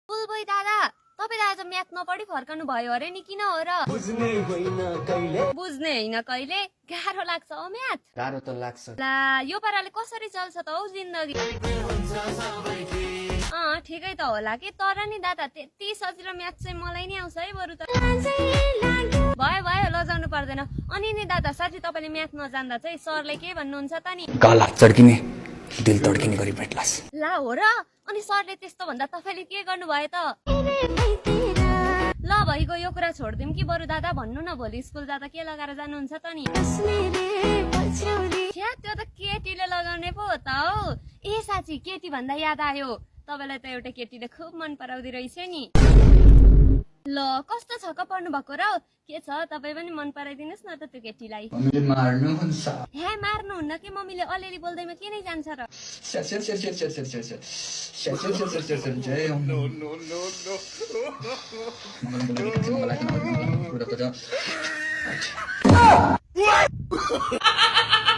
बुलबुई दादा तपाईले आज म्याथ नपढी फर्कनु भयो अरे नि किन हो र बुझ्ने होइन कहिले गाह्रो लाग्छ हो म्याथ गाह्रो त लाग्छ ला यो पाराले कसरी चल्छ त हौ जिन्दगी ठिकै त होला कि तर नि दादा त्यति सजिलो म्याथ चाहिँ मलाई नि आउँछ है बरु त भयो लजाउनु पर्दैन अनि नि दादा साथी तपाईले म्याथ नजान्दा चाहिँ सरले के भन्नुहुन्छ त नि गाला चड्किने दिल तड्किने गरी भेट्लास ला हो र अनि सरले त्यस्तो भन्दा तपाईले के गर्नु भयो त ल भइगयो यो कुरा छोड्दिम कि बरु दादा भन्नु न भोलि स्कुल जाँदा के लगाएर जानुहुन्छ त नि त्यो त केटीले लगाउने पो हो त हौ ए साँच्ची केटी भन्दा याद आयो तपाईलाई त एउटा केटीले खुब मन पराउँदै रहेछ नि ल कस्तो छ क पढ्नु भएको र के छ तपाईँ पनि मन पराइदिनुहोस् न त त्यो केटीलाई हे मार्नुहुन्न कि मम्मीले अलिअलि बोल्दैमा के नै जान्छ र No.